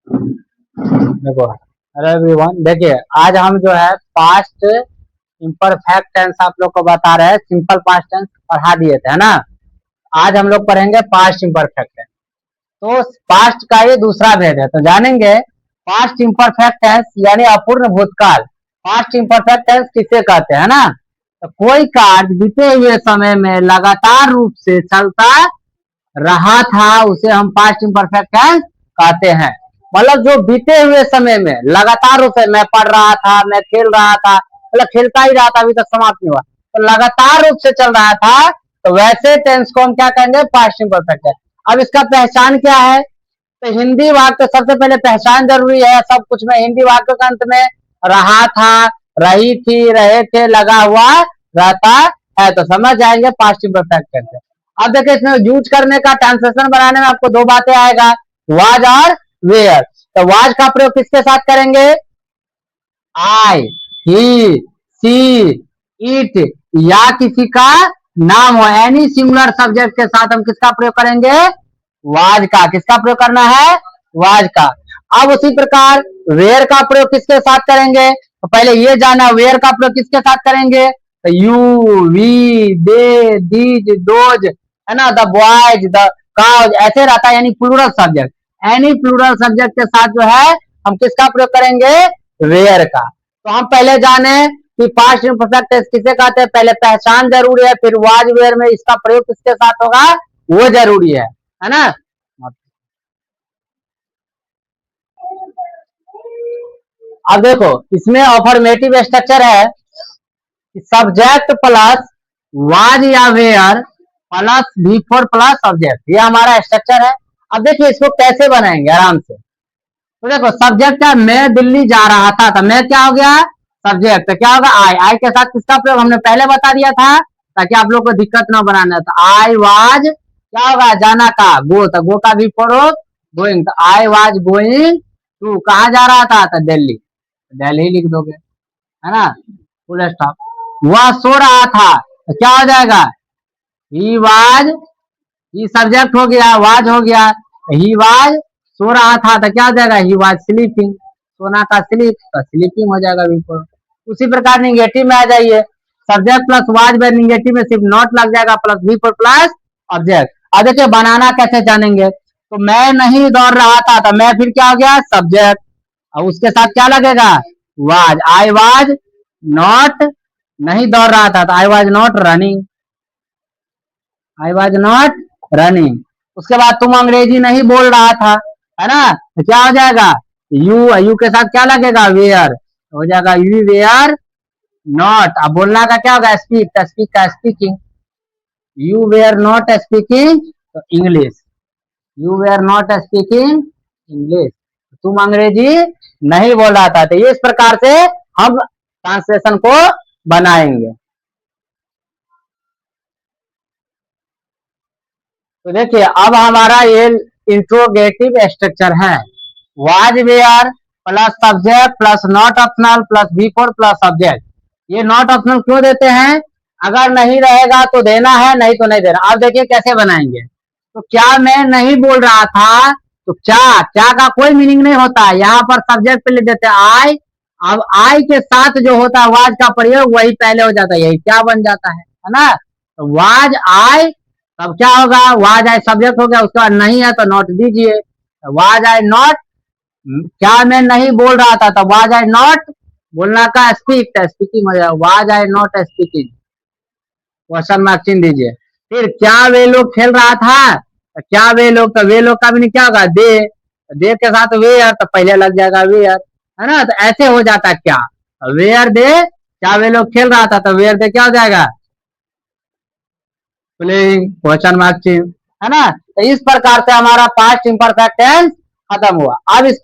देखो, hello everyone, देखिए आज हम जो है पास्ट इम्परफेक्ट टेंस आप लोग को बता रहे हैं। सिंपल पास्ट टेंस पढ़ा दिए थे, है ना। आज हम लोग पढ़ेंगे पास्ट इम्परफेक्ट टेंस। तो पास्ट का ये दूसरा भेद है, तो जानेंगे पास्ट इम्परफेक्ट टेंस यानी अपूर्ण भूतकाल। पास्ट इम्परफेक्ट टेंस किसे कहते हैं ना, तो कोई कार्य बीते हुए समय में लगातार रूप से चलता रहा था उसे हम पास्ट इम्परफेक्ट टेंस कहते हैं। मतलब जो बीते हुए समय में लगातार रूप से, मैं पढ़ रहा था, मैं खेल रहा था, मतलब खेलता ही रहा था, अभी तक समाप्त नहीं हुआ, तो लगातार रूप से चल रहा था, तो वैसे टेंस को हम क्या कहेंगे, पास्ट इम्परफेक्ट टेंस। अब इसका पहचान क्या है, तो हिंदी वाक्य सबसे पहले पहचान जरूरी है। सब कुछ में हिंदी वाक्य के अंत में रहा था, रही थी, रहे थे लगा हुआ रहता है, तो समझ जाएंगे पास्ट इम्परफेक्ट टेंस। अब देखिए इसमें यूज करने का, ट्रांसलेशन बनाने में आपको दो बातें आएगा, वाज और वेयर। तो वाज का प्रयोग किसके साथ करेंगे, आई, ही, सी, इट या किसी का नाम हो, एनी सिंगुलर सब्जेक्ट के साथ हम किसका प्रयोग करेंगे, वाज का। किसका प्रयोग करना है, वाज का। अब उसी प्रकार वेयर का प्रयोग किसके साथ करेंगे, तो पहले ये जाना वेयर का प्रयोग किसके साथ करेंगे, तो you, we, they, these, those, है ना, द बॉयज, द काउज, ऐसे रहता है, यानी plural subject. Any plural subject के साथ जो है हम किसका प्रयोग करेंगे, वेयर का। तो हम पहले जाने कि पास्ट इम्परफेक्ट टेंस किसे कहते हैं, पहले पहचान जरूरी है, फिर वाज वेयर में इसका प्रयोग किसके साथ होगा वो जरूरी है ना। अब देखो इसमें अफर्मेटिव स्ट्रक्चर है, सब्जेक्ट प्लस वाज या were plus B four plus subject, ये हमारा स्ट्रक्चर है। अब देखिए इसको कैसे बनाएंगे आराम से। तो देखो सब्जेक्ट है, मैं दिल्ली जा रहा था, तो मैं क्या हो गया, सब्जेक्ट। तो क्या होगा, आई। आई के साथ किसका प्रयोग हमने पहले बता दिया था, ताकि आप लोग को दिक्कत ना बनाना। तो आई वाज क्या होगा, जाना का, गो, तो गो का भी प्रयोग गोइंग। तो आई वाज गोइंग टू, कहा जा रहा था, तो दिल्ली, दिल्ली लिख दोगे, है ना, फुल स्टॉप। वह सो रहा था, तो क्या हो जाएगा, ही वाज, ही सब्जेक्ट हो गया, वाज हो गया, ही वाज सो रहा था, तो क्या हो जाएगा, ही वाज स्लीपिंग, सोना का स्लीप, तो स्लीपिंग हो जाएगा बिल्कुल। उसी प्रकार निगेटिव में आ जाइए, subject plus was by negative में सिर्फ नॉट लग जाएगा, plus B four plus object. अब देखिए बनाना कैसे जानेंगे, तो मैं नहीं दौड़ रहा था, तो मैं फिर क्या हो गया, सब्जेक्ट, और उसके साथ क्या लगेगा, वाज। आई वाज नॉट, नहीं दौड़ रहा था, तो I was not running, I was not running. उसके बाद तुम अंग्रेजी नहीं बोल रहा था, है ना, तो क्या हो जाएगा, यू, यू के साथ क्या लगेगा, वेयर, हो जाएगा यू वेयर नॉट। अब बोलना का क्या होगा, स्पीक, तो स्पीक का speaking, you were not speaking तो English, you were not speaking English, तुम अंग्रेजी नहीं बोल रहा था। तो ये इस प्रकार से हम ट्रांसलेशन को बनाएंगे। तो देखिए अब हमारा ये इंट्रोगेटिव स्ट्रक्चर है, was were plus subject plus not optional plus B four plus subject. ये नॉट ऑप्शनल क्यों देते हैं, अगर नहीं रहेगा तो देना है, नहीं तो नहीं देना। अब देखिए कैसे बनाएंगे, तो क्या मैं नहीं बोल रहा था, तो क्या, क्या का कोई मीनिंग नहीं होता, यहाँ पर सब्जेक्ट पे लिख देते आई। अब आई के साथ जो होता है वाज का प्रयोग वही पहले हो जाता है, यही क्या बन जाता है ना। तो वाज आई, तब क्या होगा, वाज आई सब्जेक्ट हो गया, उसके बाद नहीं है तो नॉट दीजिए, वाज आई नॉट, क्या मैं नहीं बोल रहा था, तो वाज आई नॉट, बोलना का स्पीक, स्पीकिंग हो जाएगा, was I not speaking, question mark चिन्ह दीजिए। फिर क्या वे लोग खेल रहा था, तो क्या वे लोग, तो वे लोग का भी क्या होगा, दे के साथ वेयर, तो पहले लग जाएगा वेयर, है ना। तो ऐसे हो जाता है, क्या वेयर दे, क्या वे लोग खेल रहा था, तो वेयर दे क्या हो जाएगा, प्लेइंग, क्वेश्चन मार्क चिन्ह, है ना। तो इस प्रकार से हमारा पास्ट इम्परफेक्ट टेंस खत्म हुआ। अब इसके